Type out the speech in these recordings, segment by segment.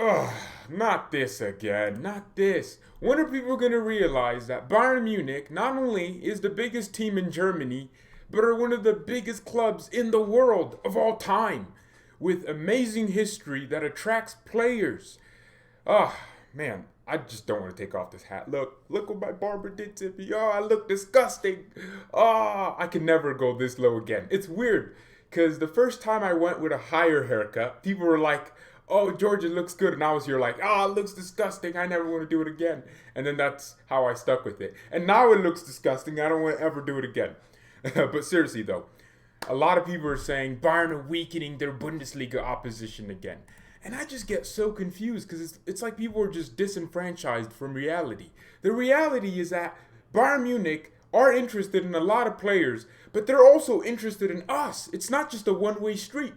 Ugh, not this again, not this. When are people going to realize that Bayern Munich not only is the biggest team in Germany, but are one of the biggest clubs in the world of all time, with amazing history that attracts players? Oh, man, I just don't want to take off this hat. Look what my barber did to me. Oh, I look disgusting. Oh, I can never go this low again. It's weird, because the first time I went with a higher haircut, people were like, oh, George, it looks good. And I was here like, oh, it looks disgusting. I never want to do it again. And then that's how I stuck with it. And now it looks disgusting. I don't want to ever do it again. But seriously, though, a lot of people are saying Bayern are weakening their Bundesliga opposition again. And I just get so confused because it's like people are just disenfranchised from reality. The reality is that Bayern Munich are interested in a lot of players, but they're also interested in us. It's not just a one-way street.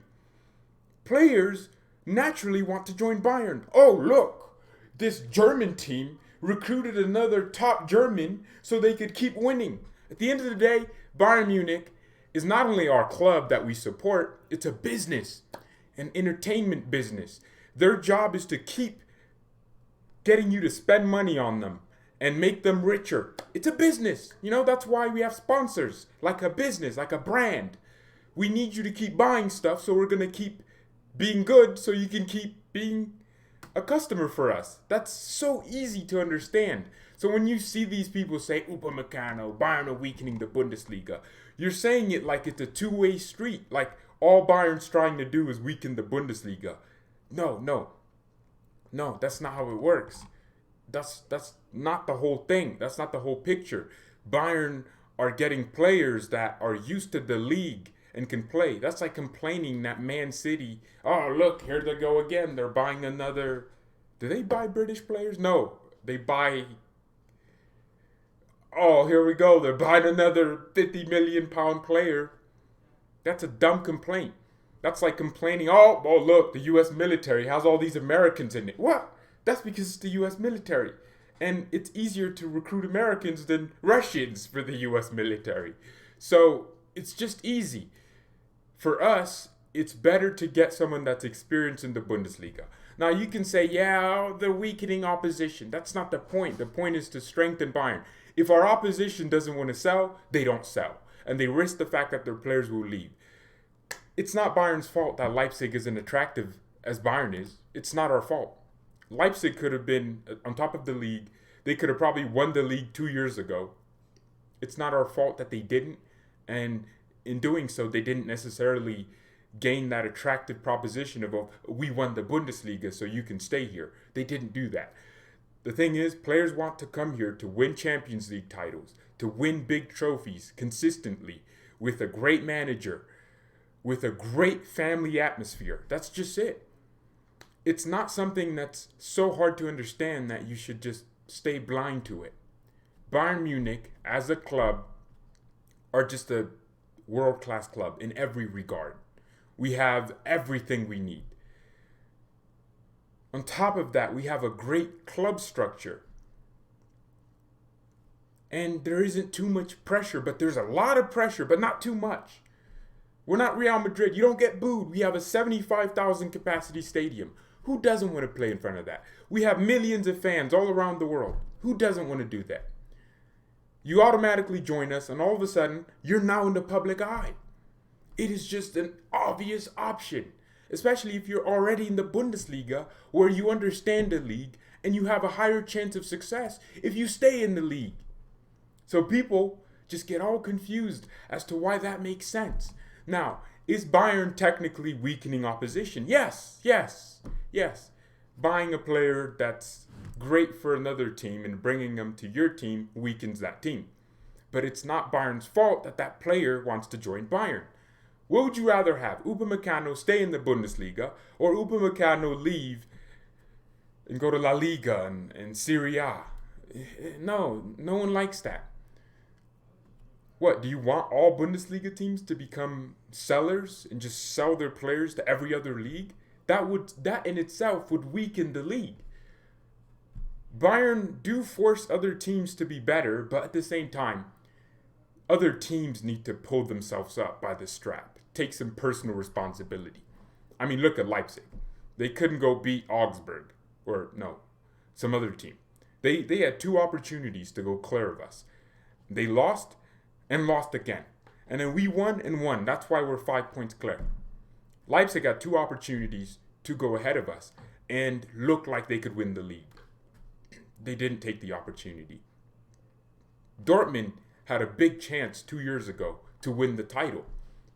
Players naturally want to join Bayern. Oh, look, this German team recruited another top German so they could keep winning. At the end of the day, Bayern Munich is not only our club that we support, it's a business, an entertainment business. Their job is to keep getting you to spend money on them and make them richer. It's a business. That's why we have sponsors, like a business, like a brand. We need you to keep buying stuff, so we're going to keep being good so you can keep being a customer for us. That's so easy to understand. So when you see these people say, Upamecano, Bayern are weakening the Bundesliga, you're saying it like it's a two-way street, like all Bayern's trying to do is weaken the Bundesliga. No, that's not how it works. That's not the whole thing. That's not the whole picture. Bayern are getting players that are used to the league and can play. That's like complaining that Man City, oh, look, here they go again. They're buying another. Do they buy British players? No, they buy. Oh, here we go. They're buying another £50 million player. That's a dumb complaint. That's like complaining, oh, look, the U.S. military has all these Americans in it. What? That's because it's the U.S. military. And it's easier to recruit Americans than Russians for the U.S. military. So it's just easy. For us, it's better to get someone that's experienced in the Bundesliga. Now, you can say, yeah, they're weakening opposition. That's not the point. The point is to strengthen Bayern. If our opposition doesn't want to sell, they don't sell. And they risk the fact that their players will leave. It's not Bayern's fault that Leipzig isn't attractive as Bayern is. It's not our fault. Leipzig could have been on top of the league. They could have probably won the league 2 years ago. It's not our fault that they didn't. And in doing so, they didn't necessarily gain that attractive proposition of, oh, we won the Bundesliga, so you can stay here. They didn't do that. The thing is, players want to come here to win Champions League titles, to win big trophies consistently, with a great manager, with a great family atmosphere. That's just it. It's not something that's so hard to understand that you should just stay blind to it. Bayern Munich, as a club, are just a world-class club in every regard. We have everything we need. On top of that, we have a great club structure. And there isn't too much pressure, but there's a lot of pressure, but not too much. We're not Real Madrid. You don't get booed. We have a 75,000 capacity stadium. Who doesn't want to play in front of that? We have millions of fans all around the world. Who doesn't want to do that? You automatically join us, and all of a sudden, you're now in the public eye. It is just an obvious option, especially if you're already in the Bundesliga, where you understand the league and you have a higher chance of success if you stay in the league. So people just get all confused as to why that makes sense. Now, is Bayern technically weakening opposition? Yes. Buying a player that's great for another team and bringing them to your team weakens that team. But it's not Bayern's fault that that player wants to join Bayern. What would you rather have? Upamecano stay in the Bundesliga or Upamecano leave and go to La Liga and Serie A? No one likes that. What, do you want all Bundesliga teams to become sellers and just sell their players to every other league? That in itself would weaken the league. Bayern do force other teams to be better, but at the same time, other teams need to pull themselves up by the strap. Take some personal responsibility. I mean, look at Leipzig. They couldn't go beat Augsburg or no, some other team. They had two opportunities to go clear of us. They lost and lost again. And then we won and won. That's why we're 5 points clear. Leipzig had two opportunities to go ahead of us and look like they could win the league. They didn't take the opportunity. Dortmund had a big chance 2 years ago to win the title.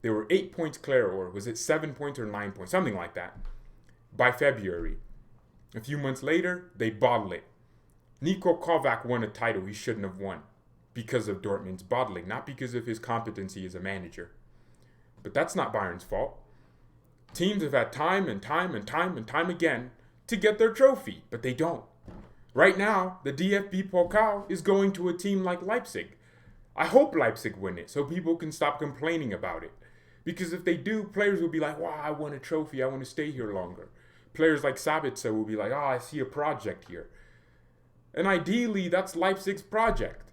They were 8 points clear, or was it 7 points or 9 points, something like that, by February. A few months later, they bottled it. Niko Kovac won a title he shouldn't have won because of Dortmund's bottling, not because of his competency as a manager. But that's not Bayern's fault. Teams have had time and time and time and time again to get their trophy, but they don't. Right now, the DFB Pokal is going to a team like Leipzig. I hope Leipzig win it so people can stop complaining about it. Because if they do, players will be like, wow, I won a trophy, I want to stay here longer. Players like Sabitzer will be like, oh, I see a project here. And ideally, that's Leipzig's project.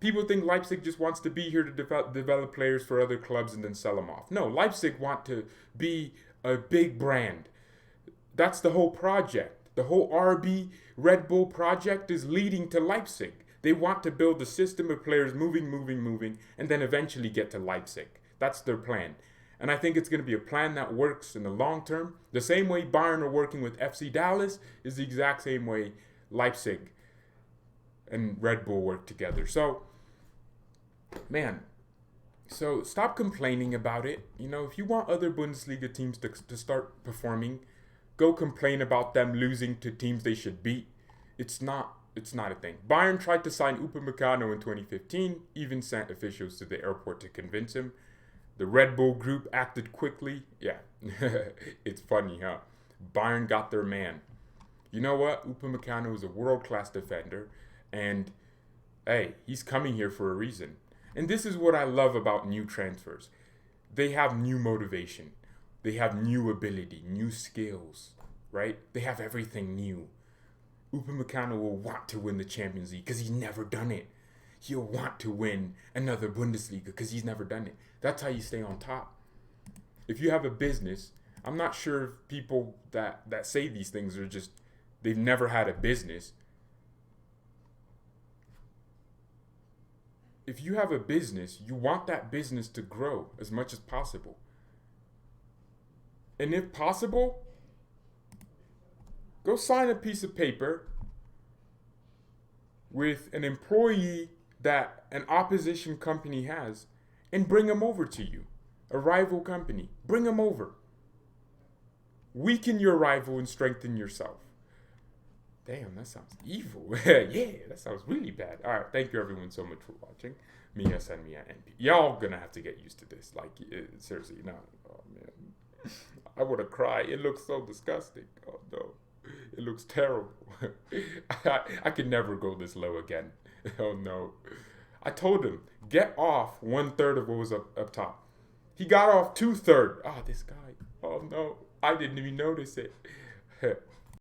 People think Leipzig just wants to be here to develop players for other clubs and then sell them off. No, Leipzig want to be a big brand. That's the whole project. The whole RB Red Bull project is leading to Leipzig. They want to build a system of players moving, and then eventually get to Leipzig. That's their plan. And I think it's going to be a plan that works in the long term. The same way Bayern are working with FC Dallas is the exact same way Leipzig and Red Bull work together. So stop complaining about it. You know, if you want other Bundesliga teams to start performing, go complain about them losing to teams they should beat. It's not a thing. Bayern tried to sign Upamecano in 2015, even sent officials to the airport to convince him. The Red Bull group acted quickly. Yeah, it's funny, huh? Bayern got their man. You know what? Upamecano is a world-class defender, and hey, he's coming here for a reason. And this is what I love about new transfers. They have new motivation. They have new ability, new skills, right? They have everything new. Upamecano will want to win the Champions League because he's never done it. He'll want to win another Bundesliga because he's never done it. That's how you stay on top. If you have a business, I'm not sure if people that say these things are just, they've never had a business. If you have a business, you want that business to grow as much as possible. And if possible, go sign a piece of paper with an employee that an opposition company has and bring them over to you. A rival company. Bring them over. Weaken your rival and strengthen yourself. Damn, that sounds evil. Yeah, that sounds really bad. All right, thank you everyone so much for watching. Mia, send me an NP. Y'all gonna have to get used to this. Like, seriously, no. Oh, man. I want to cry. It looks so disgusting. Oh, no. It looks terrible. I could never go this low again. Oh, no. I told him, get off 1/3 of what was up top. He got off 2/3. Oh, this guy. Oh, no. I didn't even notice it.